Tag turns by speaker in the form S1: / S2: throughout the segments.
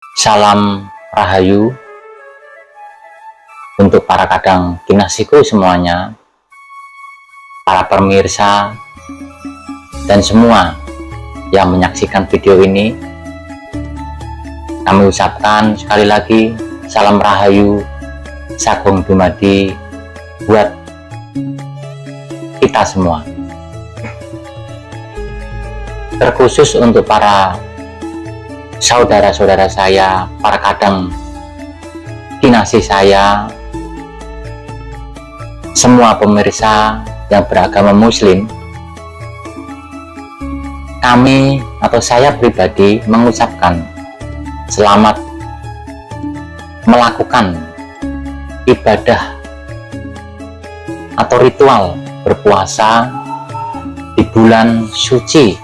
S1: Salam Rahayu untuk para kadang kinasiku semuanya, para pemirsa, dan semua yang menyaksikan video ini. Kami ucapkan sekali lagi salam Rahayu, Sagung Dumadi buat kita semua. Terkhusus untuk para saudara-saudara saya, para kadang kinasih saya, semua pemirsa yang beragama Muslim, kami atau saya pribadi mengucapkan selamat melakukan ibadah atau ritual berpuasa di bulan suci.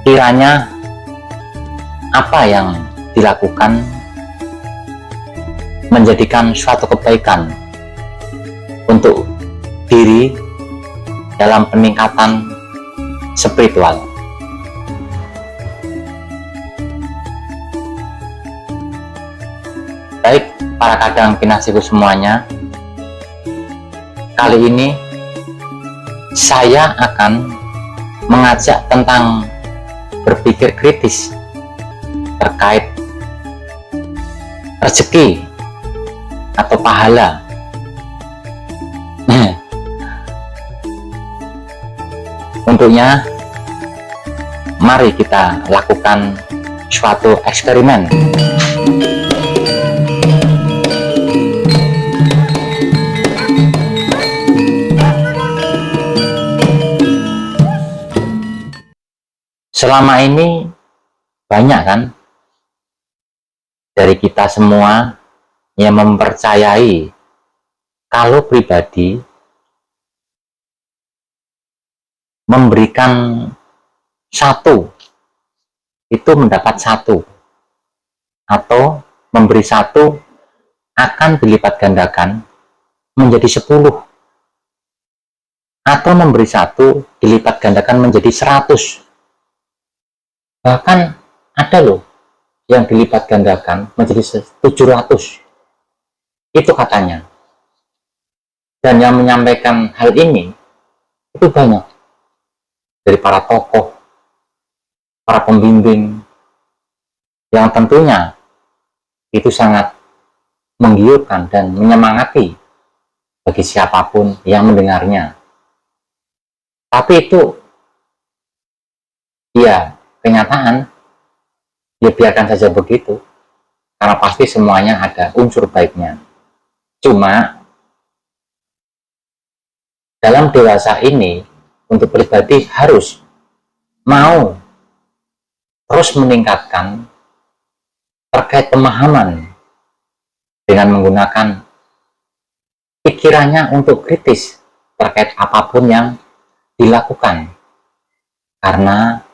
S1: Kiranya apa yang dilakukan menjadikan suatu kebaikan untuk diri dalam peningkatan spiritual. Baik para kadang kinasiku semuanya, kali ini saya akan mengajak tentang berpikir kritis terkait rezeki atau pahala. Untuknya, mari kita lakukan suatu eksperimen. Selama ini banyak kan dari kita semua yang mempercayai kalau pribadi memberikan satu itu mendapat satu, atau memberi satu akan dilipat gandakan menjadi 10, atau memberi satu dilipat gandakan menjadi 100. Bahkan ada loh yang dilipat gandakan menjadi 700. Itu katanya. Dan yang menyampaikan hal ini itu banyak. Dari para tokoh, para pembimbing, yang tentunya itu sangat menggiurkan dan menyemangati bagi siapapun yang mendengarnya. Tapi itu ya kenyataan, ya biarkan saja begitu, karena pasti semuanya ada unsur baiknya. Cuma dalam dewasa ini, untuk pribadi harus mau terus meningkatkan terkait pemahaman dengan menggunakan pikirannya untuk kritis terkait apapun yang dilakukan, karena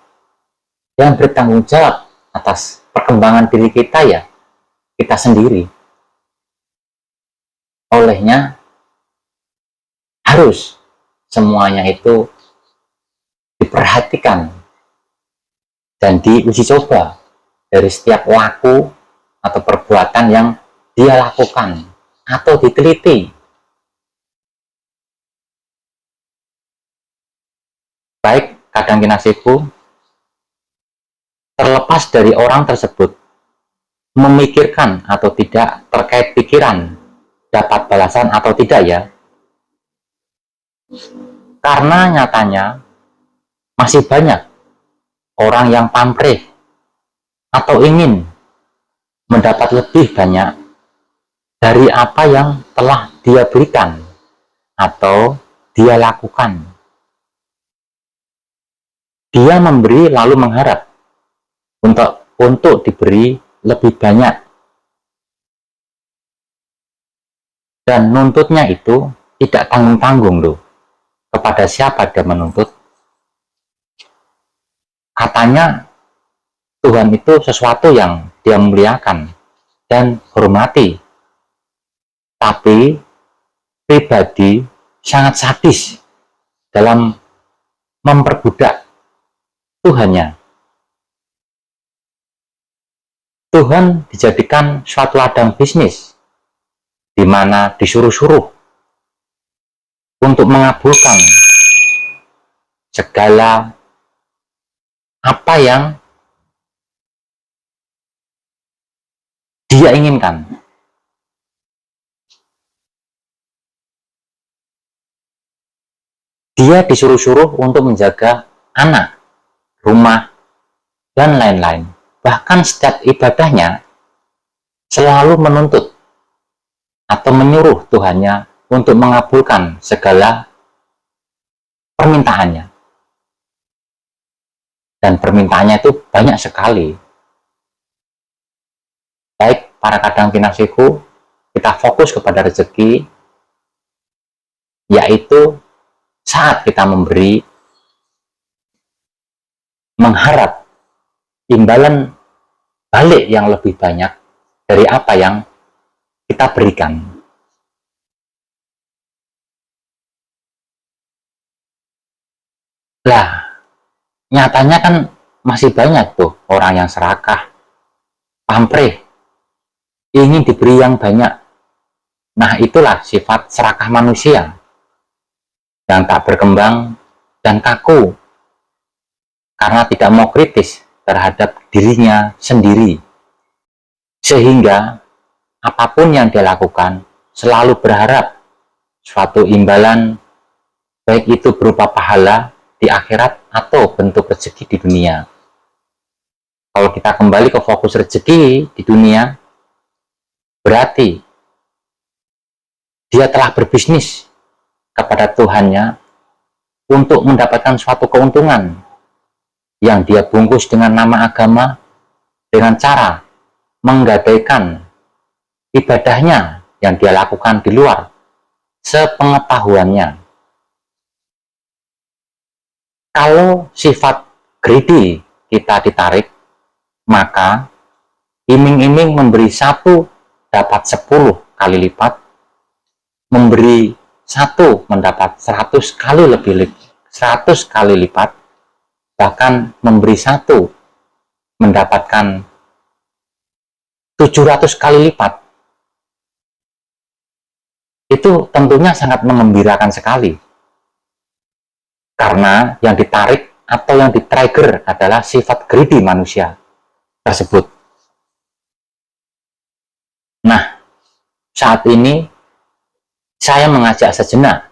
S1: yang bertanggung jawab atas perkembangan diri kita ya kita sendiri. Olehnya harus semuanya itu diperhatikan dan diuji coba dari setiap laku atau perbuatan yang dia lakukan, atau diteliti. Baik kadang kinasiku, terlepas dari orang tersebut memikirkan atau tidak terkait pikiran dapat balasan atau tidak ya, karena nyatanya masih banyak orang yang pamrih atau ingin mendapat lebih banyak dari apa yang telah dia berikan atau dia lakukan. Dia memberi lalu mengharap untuk diberi lebih banyak, dan nuntutnya itu tidak tanggung-tanggung loh. Kepada siapa dia menuntut? Katanya Tuhan itu sesuatu yang dia muliakan dan hormati, tapi pribadi sangat sadis dalam memperbudak Tuhannya. Tuhan dijadikan suatu ladang bisnis, di mana disuruh-suruh untuk mengabulkan segala apa yang dia inginkan. Dia disuruh-suruh untuk menjaga anak, rumah, dan lain-lain. Bahkan setiap ibadahnya selalu menuntut atau menyuruh Tuhannya untuk mengabulkan segala permintaannya. Dan permintaannya itu banyak sekali. Baik para kadang kinasiku, kita fokus kepada rezeki, yaitu saat kita memberi, mengharap imbalan balik yang lebih banyak dari apa yang kita berikan. Lah, nyatanya kan masih banyak tuh orang yang serakah, pamrih, ingin diberi yang banyak. Nah, itulah sifat serakah manusia yang tak berkembang dan kaku karena tidak mau kritis terhadap dirinya sendiri, sehingga apapun yang dia lakukan selalu berharap suatu imbalan, baik itu berupa pahala di akhirat atau bentuk rezeki di dunia. Kalau kita kembali ke fokus rezeki di dunia, berarti dia telah berbisnis kepada Tuhannya untuk mendapatkan suatu keuntungan yang dia bungkus dengan nama agama, dengan cara menggadaikan ibadahnya yang dia lakukan di luar sepengetahuannya. Kalau sifat greedy kita ditarik, maka iming-iming memberi 1 dapat 10 kali lipat, memberi 1 mendapat 100 kali lebih 100 kali lipat, bahkan memberi 1 mendapatkan 700 kali lipat. Itu tentunya sangat mengembirakan sekali. Karena yang ditarik atau yang di-trigger adalah sifat greedy manusia tersebut. Nah, saat ini saya mengajak sejenak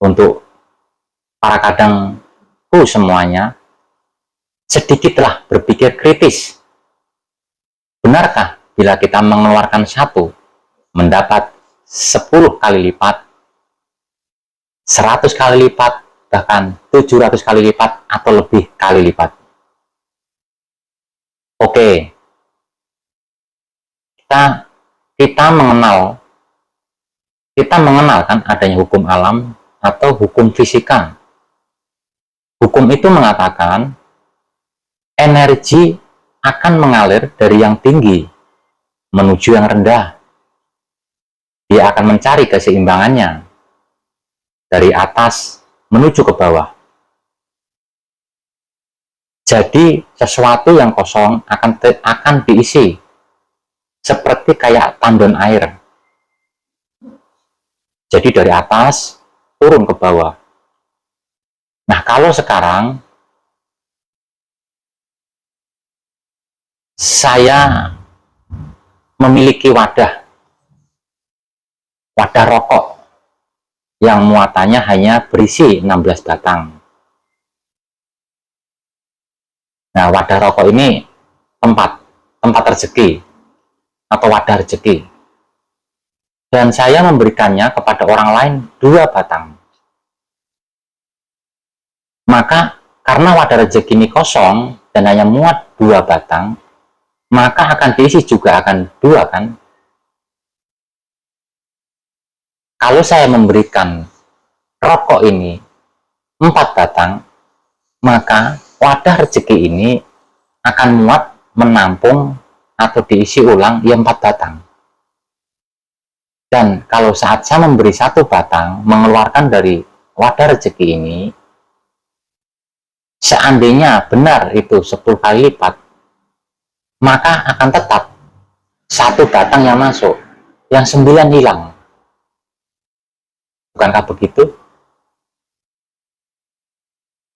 S1: untuk para kadangku semuanya, sedikitlah berpikir kritis. Benarkah bila kita mengeluarkan 1 mendapat 10 kali lipat, 100 kali lipat, bahkan 700 kali lipat atau lebih kali lipat? Oke, kita mengenal kan adanya hukum alam atau hukum fisika. Hukum itu mengatakan energi akan mengalir dari yang tinggi menuju yang rendah. Dia akan mencari keseimbangannya dari atas menuju ke bawah. Jadi sesuatu yang kosong akan diisi seperti kayak tandon air. Jadi dari atas turun ke bawah. Nah, kalau sekarang saya memiliki wadah rokok yang muatannya hanya berisi 16 batang. Nah, wadah rokok ini tempat rezeki atau wadah rezeki. Dan saya memberikannya kepada orang lain 2 batang. Maka karena wadah rezeki ini kosong dan hanya muat 2 batang, maka akan diisi juga akan 2 kan? Kalau saya memberikan rokok ini 4 batang, maka wadah rezeki ini akan muat menampung atau diisi ulang ya 4 batang. Dan kalau saat saya memberi 1 batang, mengeluarkan dari wadah rezeki ini, seandainya benar itu 10 kali lipat, maka akan tetap satu batang yang masuk, yang 9 hilang. Bukankah begitu?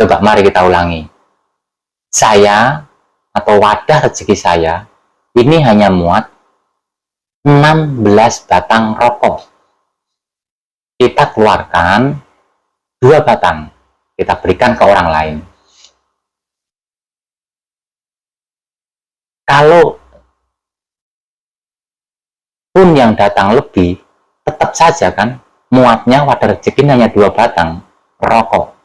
S1: Coba mari kita ulangi. Saya atau wadah rezeki saya ini hanya muat 16 batang rokok. Kita keluarkan 2 batang, kita berikan ke orang lain. Kalau pun yang datang lebih, tetap saja kan muatnya wadah rezeki hanya 2 batang rokok.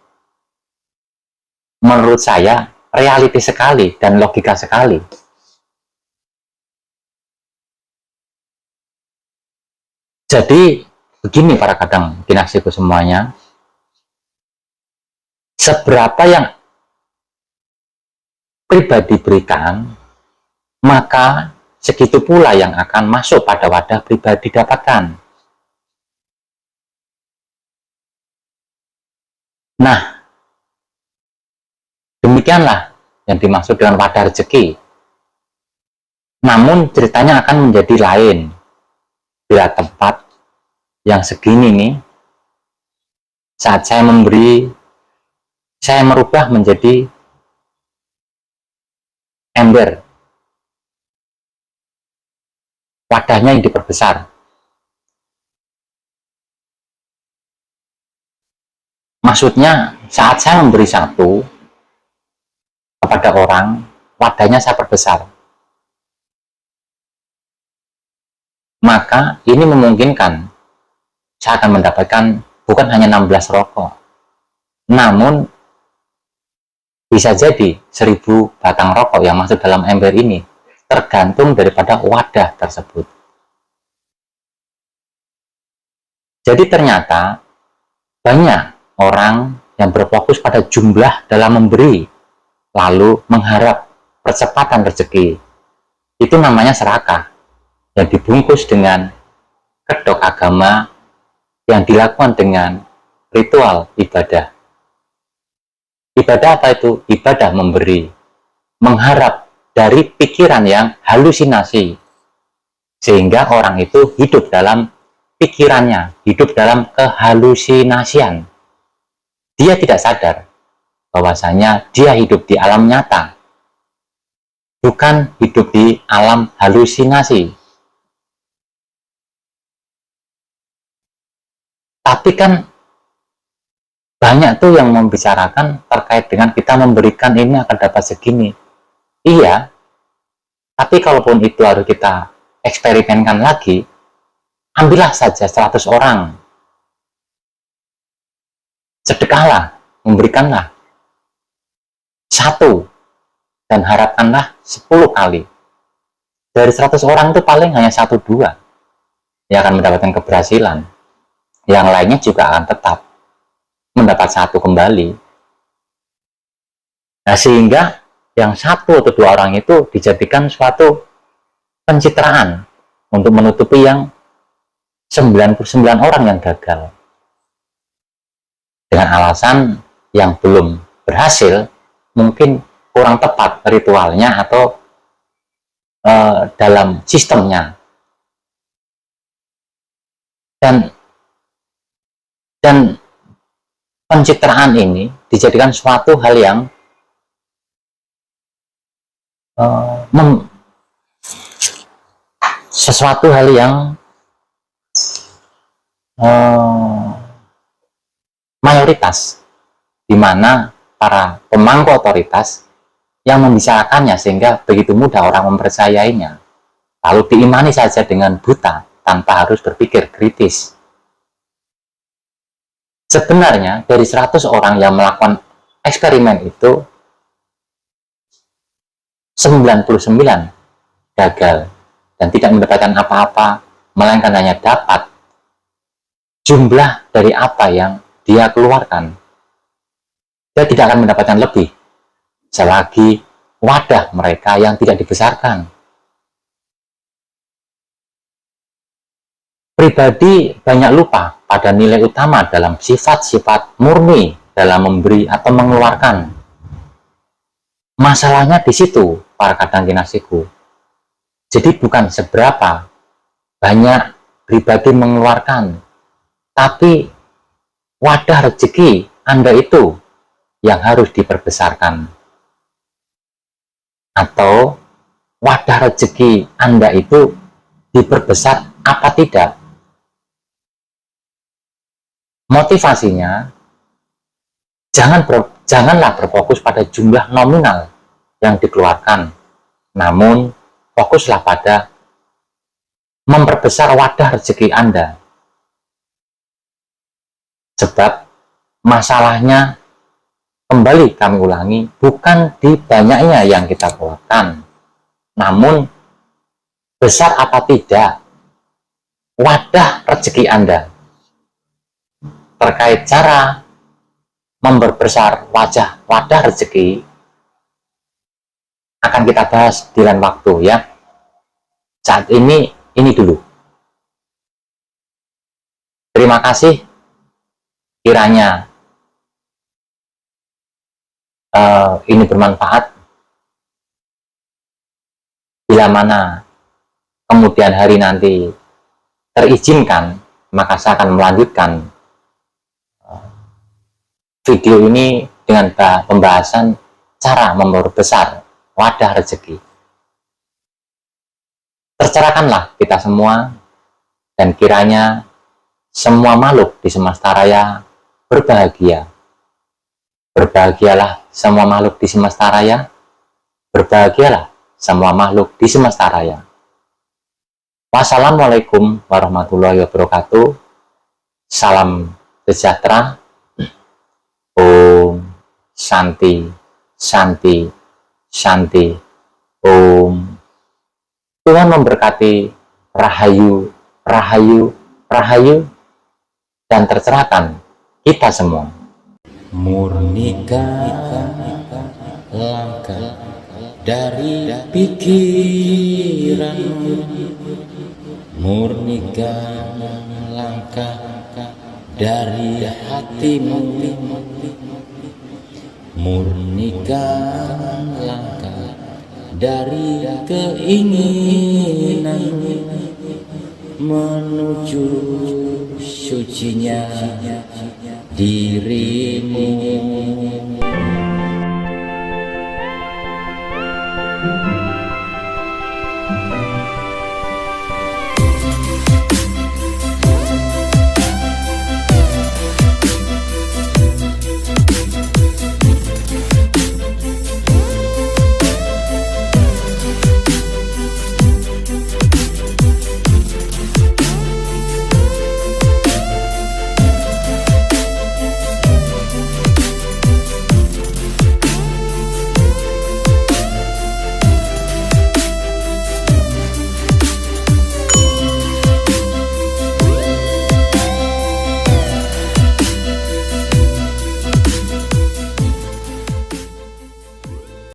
S1: Menurut saya reality sekali dan logika sekali. Jadi begini para kadang dinasiku semuanya, seberapa yang pribadi berikan, maka segitu pula yang akan masuk pada wadah pribadi dapatkan. Nah, demikianlah yang dimaksud dengan wadah rezeki. Namun ceritanya akan menjadi lain bila tempat yang segini nih, saat saya memberi, saya merubah menjadi ember. Wadahnya yang diperbesar. Maksudnya saat saya memberi satu kepada orang, wadahnya saya perbesar. Maka ini memungkinkan saya akan mendapatkan bukan hanya 16 rokok, namun bisa jadi 1000 batang rokok yang masuk dalam ember ini, tergantung daripada wadah tersebut. Jadi ternyata banyak orang yang berfokus pada jumlah dalam memberi, lalu mengharap percepatan rezeki. Itu namanya serakah, yang dibungkus dengan kedok agama yang dilakukan dengan ritual ibadah. Ibadah apa itu? Ibadah memberi, mengharap dari pikiran yang halusinasi, sehingga orang itu hidup dalam pikirannya, hidup dalam kehalusinasian. Dia tidak sadar bahwasanya dia hidup di alam nyata, bukan hidup di alam halusinasi. Tapi kan banyak tuh yang membicarakan terkait dengan kita memberikan ini akan dapat segini. Iya, tapi kalaupun itu harus kita eksperimenkan lagi, ambillah saja 100 orang. Sedekahlah, memberikanlah 1 dan harapkanlah 10 kali. Dari 100 orang itu paling hanya 1-2 yang akan mendapatkan keberhasilan. Yang lainnya juga akan tetap mendapat 1 kembali. Nah, sehingga yang 1 atau 2 orang itu dijadikan suatu pencitraan untuk menutupi yang 99 orang yang gagal. Dengan alasan yang belum berhasil, mungkin kurang tepat ritualnya atau dalam sistemnya. Dan pencitraan ini dijadikan suatu hal yang sesuatu hal yang mayoritas, di mana para pemangku otoritas yang membicarakannya sehingga begitu mudah orang mempercayainya, lalu diimani saja dengan buta tanpa harus berpikir kritis. Sebenarnya dari 100 orang yang melakukan eksperimen itu 99 gagal dan tidak mendapatkan apa-apa, melainkan hanya dapat jumlah dari apa yang dia keluarkan. Dia tidak akan mendapatkan lebih selagi wadah mereka yang tidak dibesarkan. Pribadi banyak lupa pada nilai utama dalam sifat-sifat murni dalam memberi atau mengeluarkan. Masalahnya di situ, para kadang dinasiku. Jadi bukan seberapa banyak pribadi mengeluarkan, tapi wadah rezeki Anda itu yang harus diperbesarkan. Atau wadah rezeki Anda itu diperbesar apa tidak? Motivasinya, janganlah berfokus pada jumlah nominal yang dikeluarkan, namun fokuslah pada memperbesar wadah rezeki Anda. Sebab masalahnya, kembali kami ulangi, bukan di banyaknya yang kita keluarkan, namun besar apa tidak wadah rezeki Anda. Terkait cara memperbesar wadah rezeki akan kita bahas di lain waktu ya. Saat ini dulu. Terima kasih. Kiranya ini bermanfaat. Bila mana kemudian hari nanti terizinkan, maka saya akan melanjutkan video ini dengan pembahasan cara memperbesar wadah rezeki. Tercerahkanlah kita semua, dan kiranya semua makhluk di semesta raya berbahagia. Berbahagialah semua makhluk di semesta raya. Berbahagialah semua makhluk di semesta raya. Wassalamualaikum warahmatullahi wabarakatuh. Salam sejahtera. Om Shanti, Shanti, Shanti. Om. Tuhan memberkati. Rahayu, Rahayu, Rahayu, dan tercerahkan kita semua.
S2: Murnikan langkah dari pikiran, murnikan langkah dari hatimu, murnikan langkah dari keinginan menuju sucinya dirimu.